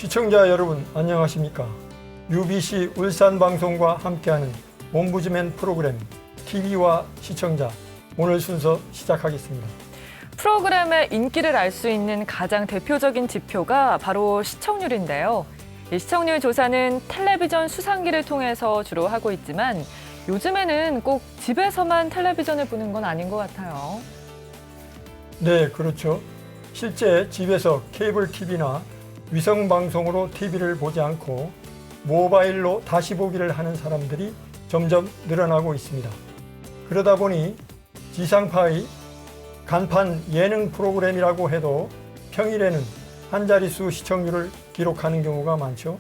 시청자 여러분 안녕하십니까? UBC 울산방송과 함께하는 옴부즈맨 프로그램 TV와 시청자 오늘 순서 시작하겠습니다. 프로그램의 인기를 알 수 있는 가장 대표적인 지표가 바로 시청률인데요. 이 시청률 조사는 텔레비전 수상기를 통해서 주로 하고 있지만 요즘에는 꼭 집에서만 텔레비전을 보는 건 아닌 것 같아요. 네, 그렇죠. 실제 집에서 케이블 TV나 위성방송으로 TV를 보지 않고 모바일로 다시 보기를 하는 사람들이 점점 늘어나고 있습니다. 그러다 보니 지상파의 간판 예능 프로그램이라고 해도 평일에는 한 자릿수 시청률을 기록하는 경우가 많죠.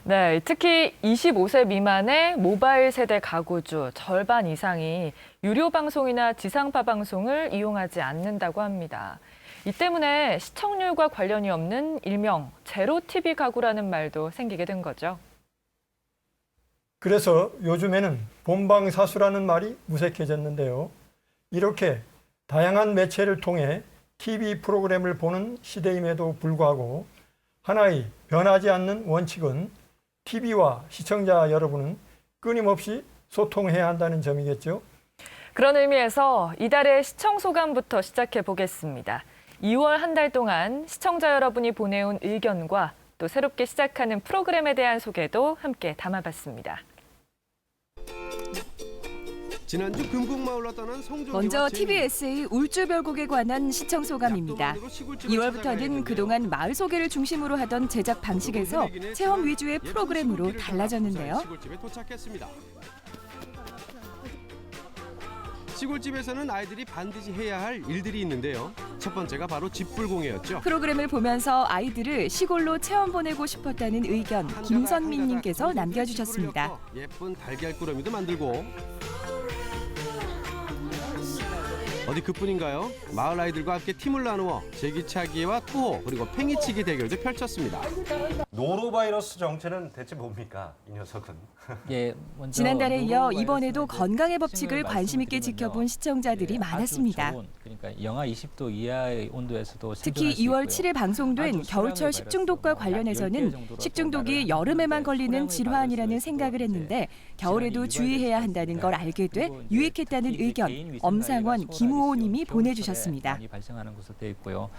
네, 특히 25세 미만의 모바일 세대 가구주 절반 이상이 유료 방송이나 지상파 방송을 이용하지 않는다고 합니다. 이 때문에 시청률과 관련이 없는 일명 제로 TV 가구라는 말도 생기게 된 거죠. 그래서 요즘에는 본방사수라는 말이 무색해졌는데요. 이렇게 다양한 매체를 통해 TV 프로그램을 보는 시대임에도 불구하고 하나의 변하지 않는 원칙은 TV와 시청자 여러분은 끊임없이 소통해야 한다는 점이겠죠. 그런 의미에서 이달의 시청 소감부터 시작해 보겠습니다. 2월 한 달 동안 시청자 여러분이 보내온 의견과 또 새롭게 시작하는 프로그램에 대한 소개도 함께 담아봤습니다. 지난주 금곡마을로 떠난 성조기와 먼저 제인. TBS의 울주별곡에 관한 시청 소감입니다. 2월부터는 그동안 마을 소개를 중심으로 하던 제작 방식에서 체험 위주의 프로그램으로 달라졌는데요. 시골집에 도착했습니다. 시골집에서는 아이들이 반드시 해야 할 일들이 있는데요. 첫 번째가 바로 집불공이었죠. 프로그램을 보면서 아이들을 시골로 체험 보내고 싶었다는 의견 김선민님께서 남겨주셨습니다. 예쁜 달걀 꾸러미도 만들고 어디 그뿐인가요? 마을 아이들과 함께 팀을 나누어 제기차기와 투호 그리고 팽이치기 대결도 펼쳤습니다. 노로바이러스 정체는 대체 뭡니까? 이 녀석은. 예, 먼저 지난달에 이어 이번에도 노로바이러스는 건강의 법칙을 특징을 관심 있게 말씀드리면요. 지켜본 시청자들이 예, 많았습니다. 아주 좋은, 그러니까 영하 20도 이하의 온도에서도 특히 생존할 수 2월 있고요. 7일 방송된 아주 겨울철 수량의 식중독과 바이러스로 약 10개 관련해서는 정도로 식중독이 전달을 여름에만 하는데 걸리는 수량의 질환이라는 바이러스도 생각을 이제 했는데 겨울에도 질환이 주의해야 유발될 수 한다는 걸 있습니다. 알게 돼 그리고 이제 유익했다는 특히 의견 개인 위생 엄상원 관리가 김우호 님이 소홀하지요. 보내주셨습니다. 많이 발생하는 것으로 되어 있고요.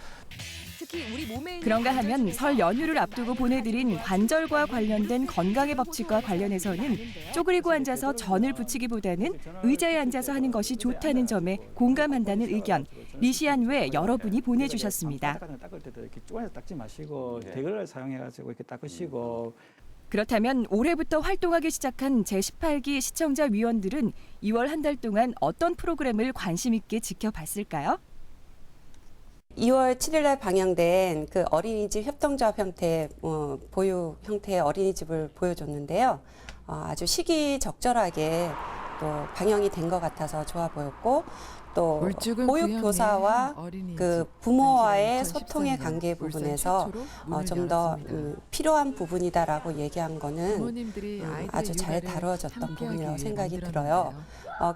그런가 하면 설 연휴를 앞두고 보내드린 관절과 관련된 건강의 법칙과 관련해서는 쪼그리고 앉아서 전을 붙이기보다는 의자에 앉아서 하는 것이 좋다는 점에 공감한다는 의견 리시안 외 여러분이 보내주셨습니다. 닦을 때도 이렇게 쪼아서 닦지 마시고 대걸을 사용해가지고 이렇게 닦으시고. 그렇다면 올해부터 활동하기 시작한 제18기 시청자 위원들은 2월 한 달 동안 어떤 프로그램을 관심 있게 지켜봤을까요? 2월 7일 날 방영된 그 어린이집 협동조합 형태 보유 형태의 어린이집을 보여줬는데요. 아주 시기적절하게 또 방영이 된 것 같아서 좋아 보였고 또 보육교사와 그 부모와의 소통의 관계 부분에서 좀 더 필요한 부분이다라고 얘기한 거는 아주 잘 다루어졌던 부분이라고 생각이 들어요.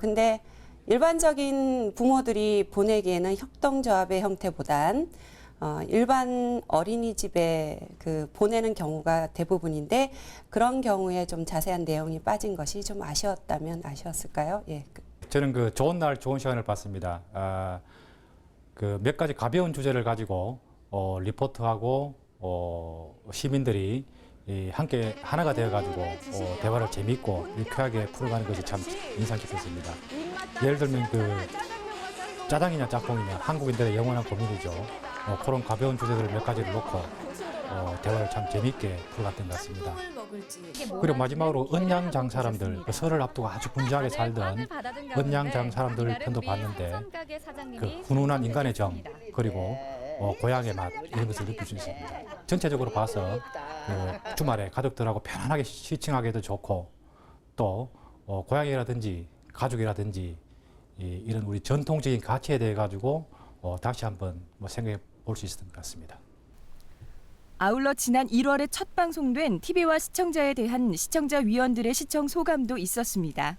근데 일반적인 부모들이 보내기에는 협동조합의 형태보단 일반 어린이집에 그 보내는 경우가 대부분인데 그런 경우에 좀 자세한 내용이 빠진 것이 좀 아쉬웠다면 아쉬웠을까요? 예. 저는 그 좋은 날 좋은 시간을 봤습니다. 그 몇 가지 가벼운 주제를 가지고 리포트하고 시민들이 함께 하나가 되어가지고 대화를 재미있고 유쾌하게 풀어가는 것이 참 인상 깊었습니다. 예를 들면 그 짜장이냐 짬뽕이냐 한국인들의 영원한 고민이죠. 그런 가벼운 주제들 몇 가지를 놓고 대화를 참 재미있게 풀어갔던 것 같습니다. 그리고 마지막으로 은양장 사람들, 그 설을 앞두고 아주 분주하게 살던 은양장 사람들 편도 봤는데 그 훈훈한 인간의 정 그리고 고향의 맛 이런 것을 느낄 수 있습니다. 전체적으로 봐서 주말에 가족들하고 편안하게 시청하기도 좋고 또 고향이라든지 가족이라든지 이런 우리 전통적인 가치에 대해 가지고 다시 한번 생각해 볼 수 있었던 것 같습니다. 아울러 지난 1월에 첫 방송된 TV와 시청자에 대한 시청자 위원들의 시청 소감도 있었습니다.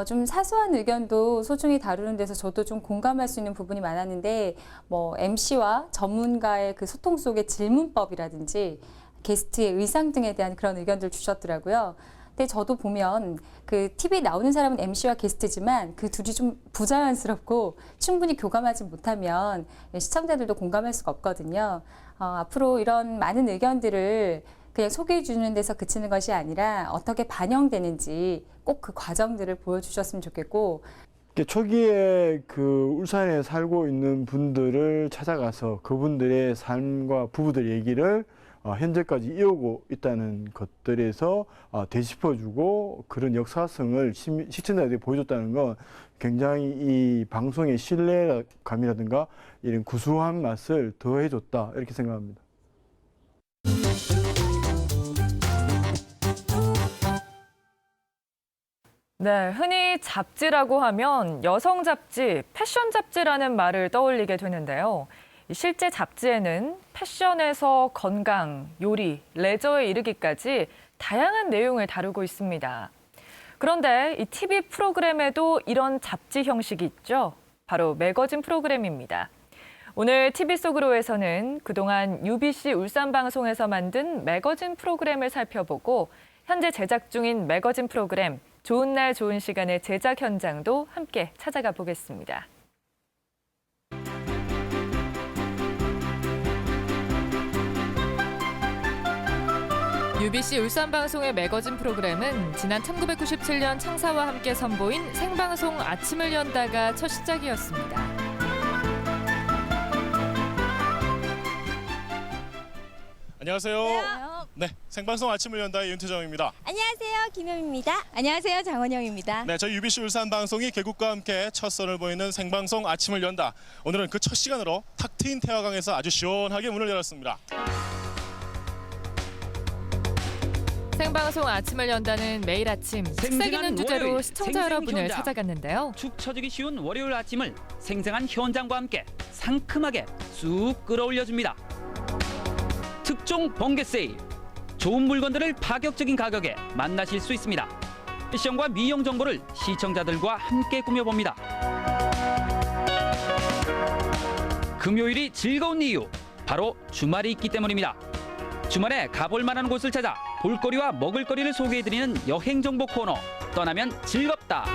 좀 사소한 의견도 소중히 다루는 데서 저도 좀 공감할 수 있는 부분이 많았는데 뭐 MC와 전문가의 그 소통 속의 질문법이라든지 게스트의 의상 등에 대한 그런 의견들 주셨더라고요. 근데 저도 보면 그 TV에 나오는 사람은 MC와 게스트지만 그 둘이 좀 부자연스럽고 충분히 교감하지 못하면 시청자들도 공감할 수가 없거든요. 앞으로 이런 많은 의견들을 그냥 소개해 주는 데서 그치는 것이 아니라 어떻게 반영되는지 꼭 그 과정들을 보여주셨으면 좋겠고 초기에 그 울산에 살고 있는 분들을 찾아가서 그분들의 삶과 부부들 얘기를 현재까지 이어오고 있다는 것들에서 되짚어주고 그런 역사성을 시청자들이 보여줬다는 건 굉장히 이 방송의 신뢰감이라든가 이런 구수한 맛을 더해줬다 이렇게 생각합니다. 네, 흔히 잡지라고 하면 여성 잡지, 패션 잡지라는 말을 떠올리게 되는데요. 실제 잡지에는 패션에서 건강, 요리, 레저에 이르기까지 다양한 내용을 다루고 있습니다. 그런데 이 TV 프로그램에도 이런 잡지 형식이 있죠. 바로 매거진 프로그램입니다. 오늘 TV 속으로에서는 그동안 UBC 울산방송에서 만든 매거진 프로그램을 살펴보고 현재 제작 중인 매거진 프로그램 좋은 날 좋은 시간의 제작 현장도 함께 찾아가 보겠습니다. UBC 울산방송의 매거진 프로그램은 지난 1997년 창사와 함께 선보인 생방송 아침을 연다가 첫 시작이었습니다. 안녕하세요. 네, 생방송 아침을 연다의 윤태정입니다. 안녕하세요, 김현입니다. 안녕하세요, 장원영입니다. 네, 저희 UBC 울산 방송이 개국과 함께 첫 선을 보이는 생방송 아침을 연다. 오늘은 그 첫 시간으로 탁 트인 태화강에서 아주 시원하게 문을 열었습니다. 생방송 아침을 연다는 매일 아침 특색 있는 주제로 시청자 여러분을 찾아갔는데요. 축 처지기 쉬운 월요일 아침을 생생한 현장과 함께 상큼하게 쑥 끌어올려줍니다. 특종 번개 세일, 좋은 물건들을 파격적인 가격에 만나실 수 있습니다. 패션과 미용 정보를 시청자들과 함께 꾸며봅니다. 금요일이 즐거운 이유, 바로 주말이 있기 때문입니다. 주말에 가볼 만한 곳을 찾아 볼거리와 먹을거리를 소개해드리는 여행 정보 코너, 떠나면 즐겁다.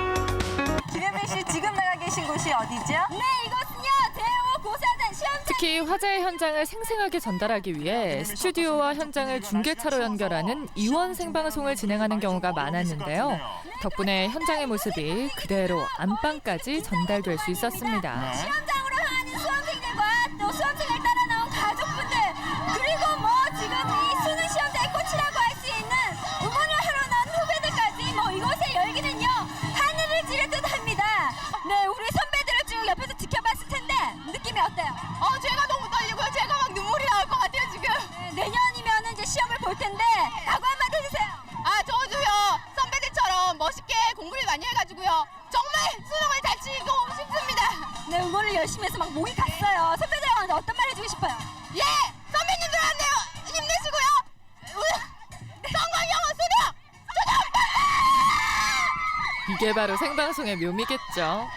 김현민 씨 지금 나가 계신 곳이 어디죠? 네, 이곳은요 대우 고사단 시험장. 특히 화제의 현장을 생생하게 전달하기 위해 스튜디오와 현장을 중계차로 연결하는 이원 생방송을 진행하는 경우가 많았는데요. 덕분에 현장의 모습이 그대로 안방까지 전달될 수 있었습니다. 시험장으로 향하는 수험생들과 또 수험생을 따라 나온 가족분들, 그리고 뭐 지금 이 수능 시험장의 꽃이라고 할 수 있는 응원을 하러 나온 후배들까지 뭐 이곳의 열기는요 하늘을 찌를 듯합니다. 네, 우리 선배들을 쭉 옆에서 지켜봤을 텐데 느낌이 어때요? 제가 너무 떨리고요. 제가 막 눈물이 나올 것 같아요 지금. 네, 내년이면 이제 시험을 볼 텐데 각오 한마디 해주세요. 저도요 선배들처럼 멋있게 공부를 많이 해가지고요 정말 수능을 잘 치고 싶습니다. 네, 응원을 열심히 해서 막 목이 갔어요. 선배들한테 어떤 말 해주고 싶어요? 예, 선배님들한테요 힘내시고요. 성광영어 수능 이게 바로 생방송의 묘미겠죠.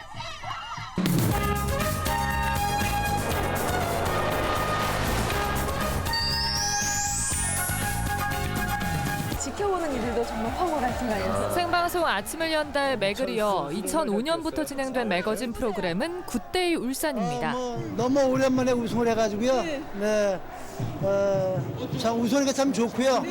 지켜보는 이들도 정말 황홀한 생각이었어요. 생방송 아침을 연다의 맥을 이어 2005년부터 진행된 매거진 프로그램은 굿데이 울산입니다. 너무 오랜만에 우승을 해가지고요. 네, 참 우승하니까 참 좋고요.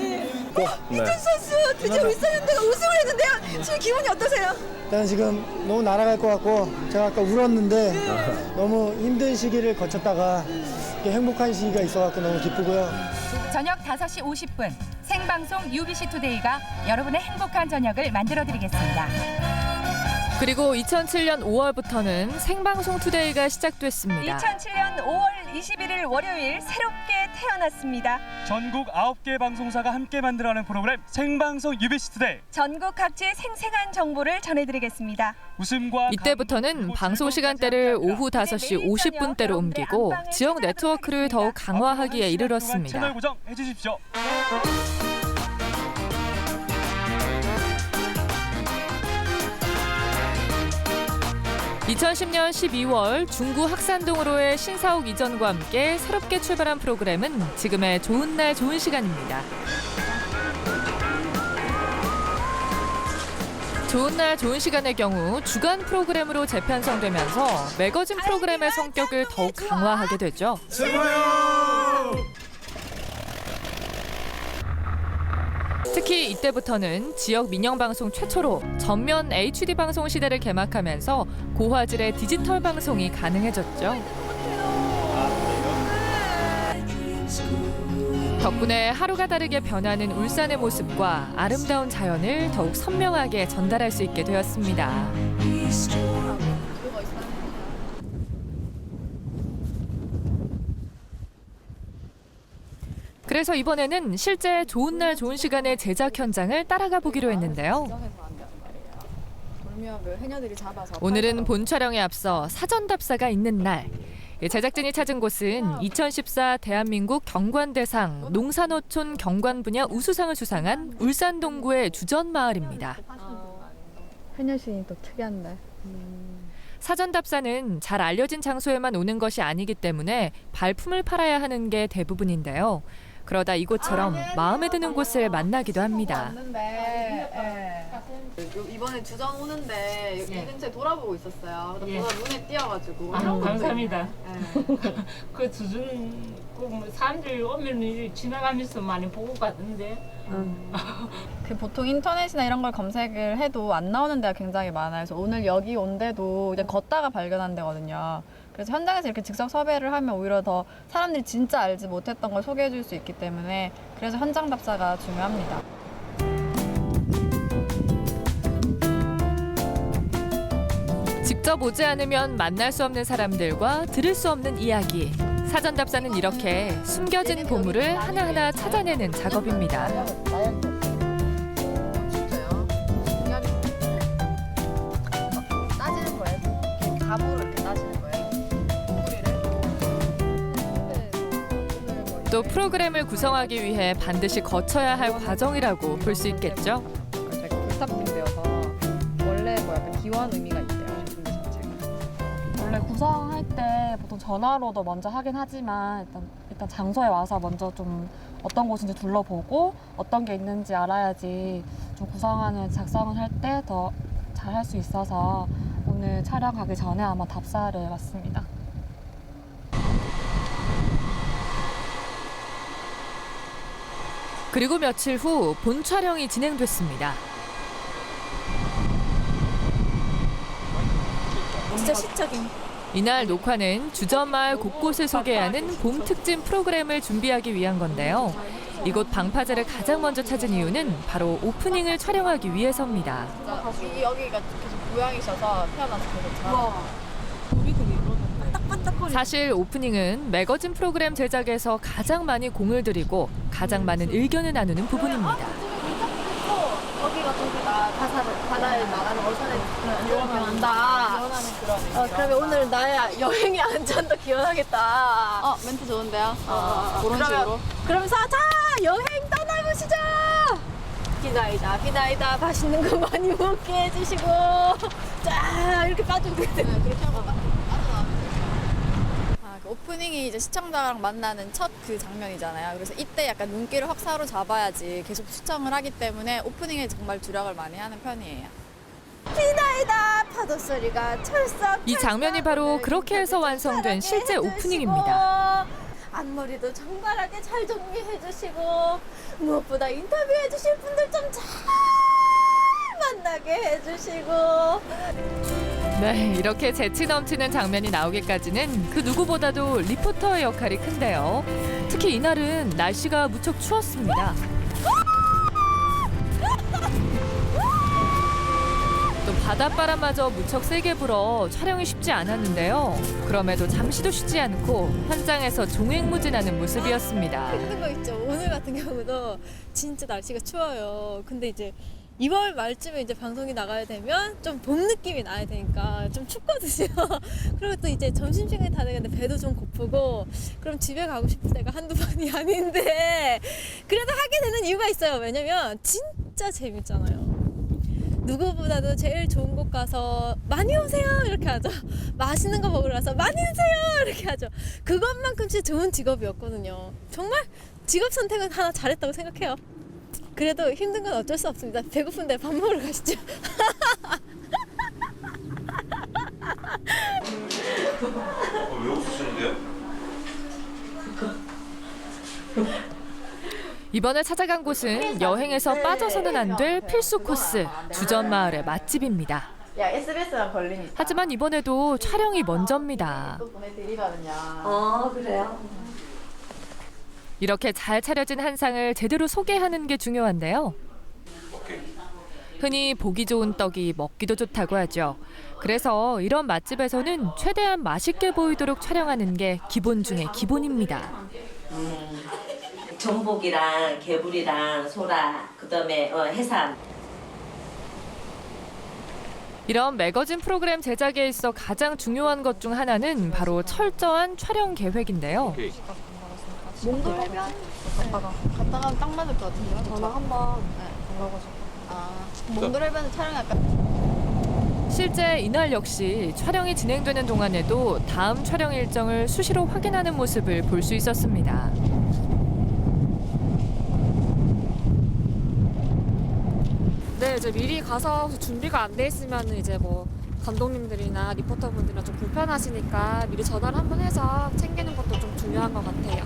이준 선수 드디어 울산현대가 우승을 했는데요. 지금 기분이 어떠세요? 일단 지금 너무 날아갈 것 같고 제가 아까 울었는데 너무 힘든 시기를 거쳤다가 이렇게 행복한 시기가 있어갖고 너무 기쁘고요. 저녁 5시 50분 생방송 UBC 투데이가 여러분의 행복한 저녁을 만들어드리겠습니다. 그리고 2007년 5월부터는 생방송 투데이가 시작됐습니다. 2007년 5월 21일 월요일 새롭게 태어났습니다. 전국 9개 방송사가 함께 만들어가는 프로그램 생방송 UBC 투데이. 전국 각지의 생생한 정보를 전해드리겠습니다. 웃음과 이때부터는 방송 시간대를 오후 5시 50분대로 옮기고 지역 네트워크를 더욱 강화하기에 이르렀습니다. 채널 고정해 주십시오. (2010년 12월) 중구 학산동으로의 신사옥 이전과 함께 새롭게 출발한 프로그램은 지금의 좋은 날 좋은 시간입니다. 좋은 날 좋은 시간의 경우 주간 프로그램으로 재편성되면서 매거진 프로그램의 성격을 더욱 강화하게 되죠. 특히 이때부터는 지역 민영방송 최초로 전면 HD 방송 시대를 개막하면서 고화질의 디지털 방송이 가능해졌죠. 덕분에 하루가 다르게 변하는 울산의 모습과 아름다운 자연을 더욱 선명하게 전달할 수 있게 되었습니다. 그래서 이번에는 실제 좋은 날 좋은 시간의 제작 현장을 따라가 보기로 했는데요. 오늘은 본 촬영에 앞서 사전 답사가 있는 날. 제작진이 찾은 곳은 2014 대한민국 경관대상 농산어촌 경관 분야 우수상을 수상한 울산 동구의 주전마을입니다. 해녀신이 또 특이한데. 사전 답사는 잘 알려진 장소에만 오는 것이 아니기 때문에 발품을 팔아야 하는 게 대부분인데요. 그러다 이곳처럼 마음에 드는 곳을 만나기도 합니다. 이번에 주전 오는데 여기 이 근처에 돌아보고 있었어요. 보다 눈에 띄어가지고. 감사합니다. 그 주전 사람들이 오면 지나가면서 많이 보고 가던데. 그 보통 인터넷이나 이런 걸 검색을 해도 안 나오는 데가 굉장히 많아요. 그래서 오늘 여기 온 데도 이제 걷다가 발견한 데거든요. 그래서 현장에서 이렇게 직접 섭외를 하면 오히려 더 사람들이 진짜 알지 못했던 걸 소개해 줄 수 있기 때문에 그래서 현장 답사가 중요합니다. 직접 오지 않으면 만날 수 없는 사람들과 들을 수 없는 이야기. 사전 답사는 이렇게 숨겨진 보물을 하나하나 찾아내는 작업입니다. 따지는 거예요. 갑으로 이렇게 따지는 거예요. 또 프로그램을 구성하기 위해 반드시 거쳐야 할 과정이라고 볼 수 있겠죠. 제가 스타핑되어서 원래 뭐 약간 기원 의미가 있대요. 준비 자체가. 원래 구성할 때 보통 전화로도 먼저 하긴 하지만 일단 장소에 와서 먼저 좀 어떤 곳인지 둘러보고 어떤 게 있는지 알아야지 좀 구성하는 작성을 할 때 더 잘 할 수 있어서 오늘 촬영 가기 전에 아마 답사를 왔습니다. 그리고 며칠 후 본 촬영이 진행됐습니다. 진짜 시적인. 이날 녹화는 주전마을 곳곳을 소개하는 봄 특집 프로그램을 준비하기 위한 건데요. 이곳 방파제를 가장 먼저 찾은 이유는 바로 오프닝을 촬영하기 위해서입니다. 여기가 계속 고양이셔서 태어나서 계속 잘. 사실 오프닝은 매거진 프로그램 제작에서 가장 많이 공을 들이고 가장 많은 의견을 나누는 부분입니다. 거기가 저기가 바다에 나가는 어선에 기원한다. 기원하는 그런. 그러면 오늘 나의 여행의 안전도 기원하겠다. 멘트 좋은데요? 그런 식으로. 그러면서 자 여행 떠나보시죠. 비나이다 맛있는 거 많이 먹게 해주시고 자 이렇게 빠지고 그렇게 하고. 오프닝이 이제 시청자랑 만나는 첫 그 장면이잖아요. 그래서 이때 약간 눈길을 확 사로잡아야지 계속 시청을 하기 때문에 오프닝에 정말 주력을 많이 하는 편이에요. 비나이다 파도 소리가 철썩. 이 장면이 바로 그렇게 해서 완성된 실제 오프닝입니다. 앞머리도 정갈하게 잘 정리해 주시고 무엇보다 인터뷰해 주실 분들 좀 잘 만나게 해주시고. 네, 이렇게 재치 넘치는 장면이 나오기까지는 그 누구보다도 리포터의 역할이 큰데요. 특히 이날은 날씨가 무척 추웠습니다. 또 바닷바람마저 무척 세게 불어 촬영이 쉽지 않았는데요. 그럼에도 잠시도 쉬지 않고 현장에서 종횡무진하는 모습이었습니다. 힘든 거 있죠. 오늘 같은 경우도 진짜 날씨가 추워요. 근데 이제 2월 말쯤에 이제 방송이 나가야 되면 좀 봄 느낌이 나야 되니까 좀 춥거든요. 그리고 또 이제 점심시간이 다 되는데 배도 좀 고프고 그럼 집에 가고 싶을 때가 한두 번이 아닌데 그래도 하게 되는 이유가 있어요. 왜냐면 진짜 재밌잖아요. 누구보다도 제일 좋은 곳 가서 많이 오세요 이렇게 하죠. 맛있는 거 먹으러 가서 많이 오세요 이렇게 하죠. 그것만큼 진짜 좋은 직업이었거든요. 정말 직업 선택은 하나 잘했다고 생각해요. 그래도 힘든 건 어쩔 수 없습니다. 배고픈데 밥 먹으러 가시죠. 왜 웃으시는데요? 이번에 찾아간 곳은 여행에서 빠져서는 안 될 필수 코스, 주전마을의 맛집입니다. 야, SBS랑 걸리니까. 하지만 이번에도 촬영이 먼저입니다. 또 보내드리거든요. 그래요? 이렇게 잘 차려진 한상을 제대로 소개하는 게 중요한데요. 흔히 보기 좋은 떡이 먹기도 좋다고 하죠. 그래서 이런 맛집에서는 최대한 맛있게 보이도록 촬영하는 게 기본 중에 기본입니다. 전복이랑 개불이랑 소라, 그다음에 해삼. 이런 매거진 프로그램 제작에 있어 가장 중요한 것 중 하나는 바로 철저한 촬영 계획인데요. 몽골해변? 갔다가 가면 딱 맞을 것 같은데요? 전화 한번 가가지고. 몽골해변 촬영할까? 실제 이날 역시 촬영이 진행되는 동안에도 다음 촬영 일정을 수시로 확인하는 모습을 볼 수 있었습니다. 네, 이제 미리 가서 준비가 안 돼 있으면 이제 뭐 감독님들이나 리포터분들이나 좀 불편하시니까 미리 전화를 한번 해서 챙기는 것도 좀 중요한 것 같아요.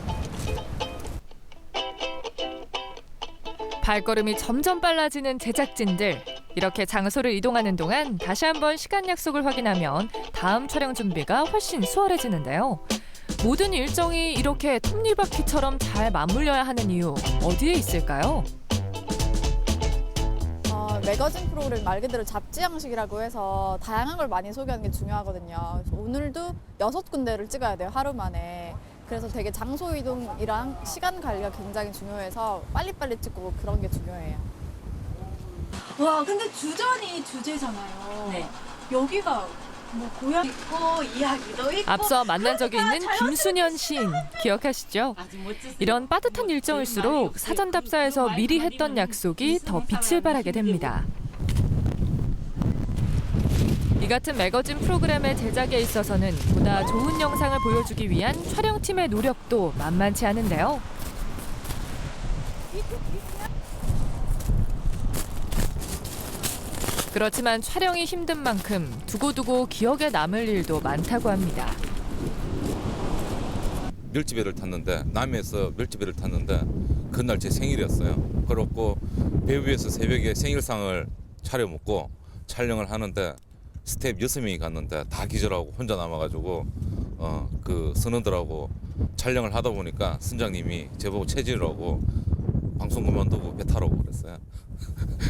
발걸음이 점점 빨라지는 제작진들. 이렇게 장소를 이동하는 동안 다시 한번 시간 약속을 확인하면 다음 촬영 준비가 훨씬 수월해지는데요. 모든 일정이 이렇게 톱니바퀴처럼 잘 맞물려야 하는 이유 어디에 있을까요? 매거진 프로그램 말 그대로 잡지 형식이라고 해서 다양한 걸 많이 소개하는 게 중요하거든요. 그래서 오늘도 6군데를 찍어야 돼요, 하루 만에. 그래서 되게 장소 이동이랑 시간 관리가 굉장히 중요해서 빨리빨리 찍고 그런 게 중요해요. 와, 근데 주전이 주제잖아요. 네. 여기가 뭐 고향 있고 이야기도 있고. 앞서 만난 적이 있는 김순현 시인 기억하시죠? 이런 빠듯한 일정일수록 사전 답사에서 미리 했던 약속이 더 빛을 발하게 됩니다. 이 같은 매거진 프로그램의 제작에 있어서는 보다 좋은 영상을 보여주기 위한 촬영팀의 노력도 만만치 않은데요. 그렇지만 촬영이 힘든 만큼 두고두고 기억에 남을 일도 많다고 합니다. 멸치배를 탔는데 남해에서 멸치배를 탔는데 그날 제 생일이었어요. 그렇고 배 위에서 새벽에 생일상을 차려 먹고 촬영을 하는데 스텝 6명이 갔는데 다 기절하고 혼자 남아가지고 그 선원들하고 촬영을 하다 보니까 선장님이 저보고 체질이라고 방송 그만두고 배 타라고 그랬어요.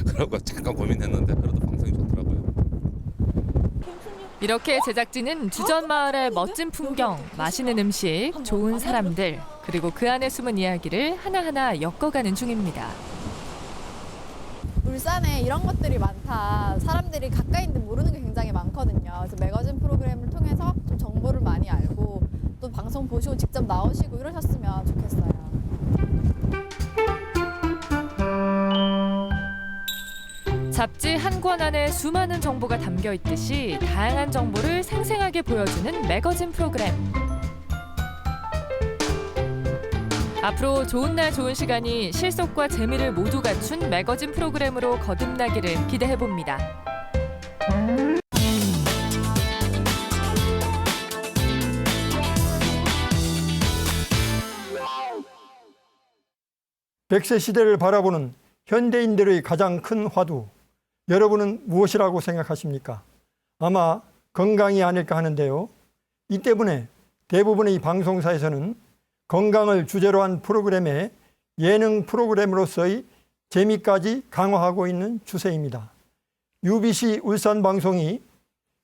그러고 잠깐 고민했는데 그래도 방송이 좋더라고요. 이렇게 제작진은 주전마을의 멋진 풍경, 맛있는 음식, 좋은 사람들, 그리고 그 안에 숨은 이야기를 하나하나 엮어가는 중입니다. 울산에 이런 것들이 많다. 사람들이 가까이 있는데 모르는 게 굉장히 많거든요. 그래서 매거진 프로그램을 통해서 좀 정보를 많이 알고 또 방송 보시고 직접 나오시고 이러셨으면 좋겠어요. 잡지 한 권 안에 수많은 정보가 담겨 있듯이 다양한 정보를 생생하게 보여주는 매거진 프로그램. 앞으로 좋은 날 좋은 시간이 실속과 재미를 모두 갖춘 매거진 프로그램으로 거듭나기를 기대해봅니다. 백세 시대를 바라보는 현대인들의 가장 큰 화두, 여러분은 무엇이라고 생각하십니까? 아마 건강이 아닐까 하는데요. 이 때문에 대부분의 방송사에서는 건강을 주제로 한 프로그램에 예능 프로그램으로서의 재미까지 강화하고 있는 추세입니다. UBC 울산 방송이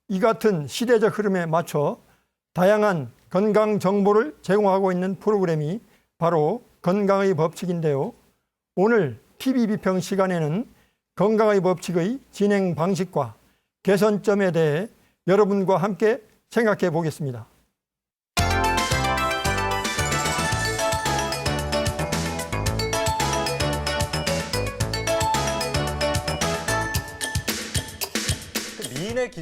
이 같은 시대적 흐름에 맞춰 다양한 건강 정보를 제공하고 있는 프로그램이 바로 건강의 법칙인데요. 오늘 TV 비평 시간에는 건강의 법칙의 진행 방식과 개선점에 대해 여러분과 함께 생각해 보겠습니다.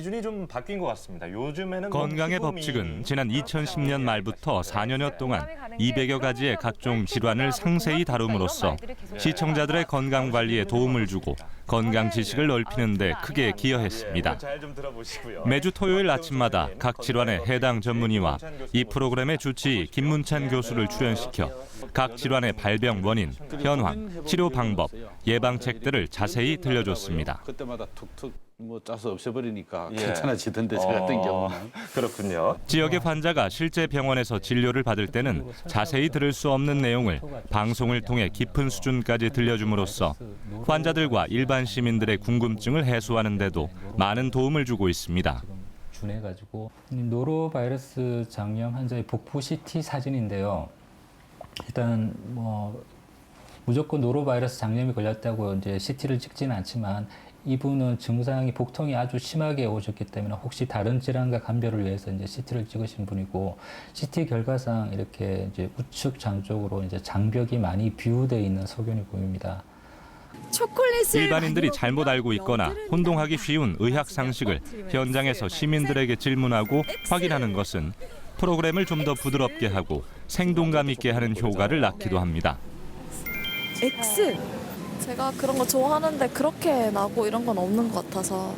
기준이 좀 바뀐 것 같습니다. 요즘에는 건강의 법칙은 지난 2010년 말부터 4년여 동안 200여 가지의 각종 질환을 상세히 다룸으로써 시청자들의 건강 관리에 도움을 주고 건강 지식을 넓히는 데 크게 기여했습니다. 매주 토요일 아침마다 각 질환의 해당 전문의와 이 프로그램의 주치의 김문찬 교수를 출연시켜 각 질환의 발병 원인, 현황, 치료 방법, 예방책들을 자세히 들려줬습니다. 그때마다 툭툭 짜서 없애버리니까 예. 괜찮아지던데 저 같은 경우는. 그렇군요. 지역의 환자가 실제 병원에서 진료를 받을 때는 자세히 들을 수 없는 내용을 방송을 통해 깊은 수준까지 들려줌으로써 환자들과 일반 시민들의 궁금증을 해소하는 데도 많은 도움을 주고 있습니다. 준해가지고 노로바이러스 장염 환자의 복부 CT 사진인데요. 일단 무조건 노로바이러스 장염이 걸렸다고 이제 CT를 찍지는 않지만 이분은 증상이 복통이 아주 심하게 오셨기 때문에 혹시 다른 질환과 감별을 위해서 이제 CT를 찍으신 분이고 CT 결과상 이렇게 이제 우측 장 쪽으로 이제 장벽이 많이 비우되어 있는 소견이 보입니다. 일반인들이 잘못 알고 있거나 혼동하기 쉬운 의학 상식을 현장에서 시민들에게 질문하고 확인하는 것은 프로그램을 좀 더 부드럽게 하고 생동감 있게 하는 효과를 낳기도 합니다. X. 제가 그런 거 좋아하는데 그렇게 나고 이런 건 없는 것 같아서.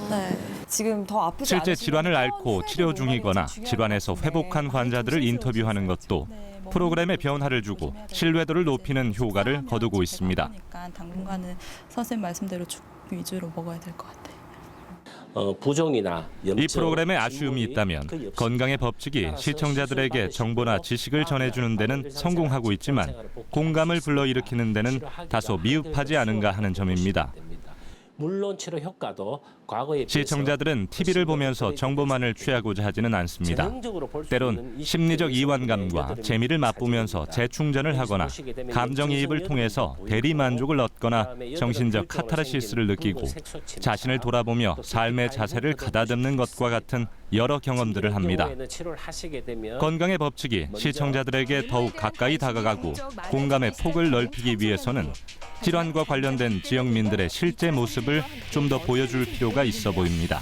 네. 지금 더 아프지 실제 질환을 앓고 치료 중이거나 질환에서 회복한 환자들을 인터뷰하는 것도 프로그램에 변화를 주고 신뢰도를 높이는 효과를 거두고 있습니다. 당분간은 선생님 말씀대로 죽 위주로 먹어야 될 것 같아요. 부종이나 염증, 이 프로그램에 아쉬움이 있다면 건강의 법칙이 시청자들에게 정보나 지식을 전해주는 데는 성공하고 있지만 공감을 불러일으키는 데는 다소 미흡하지 않은가 하는 점입니다. 물론 치료 효과도 과거에 시청자들은 TV를 보면서 정보만을 취하고자 하지는 않습니다. 때론 심리적 이완감과 재미를 맛보면서 재충전을 하거나 감정이입을 통해서 대리만족을 얻거나 정신적 카타르시스를 느끼고 자신을 돌아보며 삶의 자세를 가다듬는 것과 같은 여러 경험들을 합니다. 건강의 법칙이 시청자들에게 더욱 가까이 다가가고 공감의 폭을 넓히기 위해서는 질환과 관련된 지역민들의 실제 모습을 좀 더 보여줄 필요가 있어 보입니다.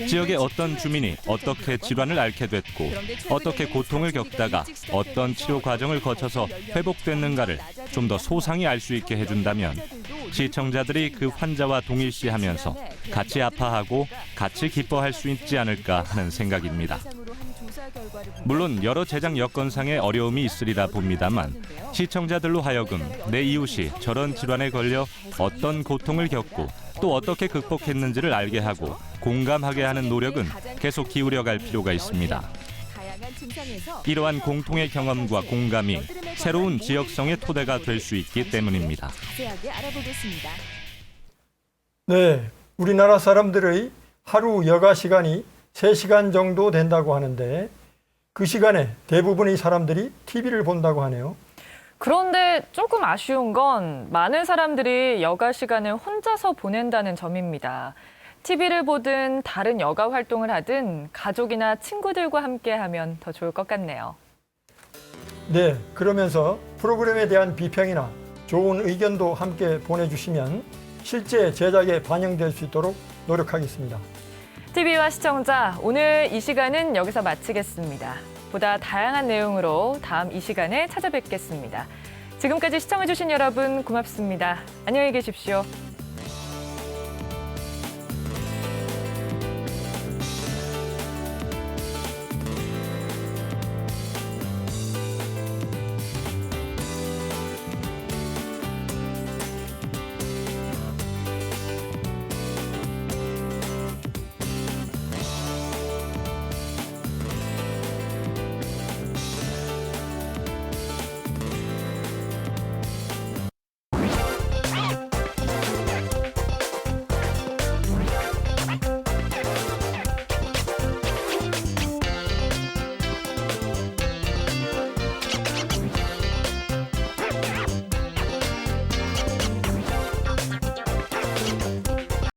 지역의 어떤 주민이 어떻게 질환을 앓게 됐고 어떻게 고통을 겪다가 어떤 치료 과정을 거쳐서 회복됐는가를 좀 더 소상히 알 수 있게 해준다면 시청자들이 그 환자와 동일시하면서 같이 아파하고 같이 기뻐할 수 있지 않을까 하는 생각입니다. 물론 여러 제작 여건상의 어려움이 있으리라 봅니다만 시청자들로 하여금 내 이웃이 저런 질환에 걸려 어떤 고통을 겪고 또 어떻게 극복했는지를 알게 하고 공감하게 하는 노력은 계속 기울여갈 필요가 있습니다. 이러한 공통의 경험과 공감이 새로운 지역성의 토대가 될 수 있기 때문입니다. 네, 우리나라 사람들의 하루 여가 시간이 3시간 정도 된다고 하는데 그 시간에 대부분의 사람들이 TV를 본다고 하네요. 그런데 조금 아쉬운 건 많은 사람들이 여가 시간을 혼자서 보낸다는 점입니다. TV를 보든 다른 여가 활동을 하든 가족이나 친구들과 함께하면 더 좋을 것 같네요. 네, 그러면서 프로그램에 대한 비평이나 좋은 의견도 함께 보내주시면 실제 제작에 반영될 수 있도록 노력하겠습니다. TV와 시청자, 오늘 이 시간은 여기서 마치겠습니다. 보다 다양한 내용으로 다음 이 시간에 찾아뵙겠습니다. 지금까지 시청해주신 여러분 고맙습니다. 안녕히 계십시오.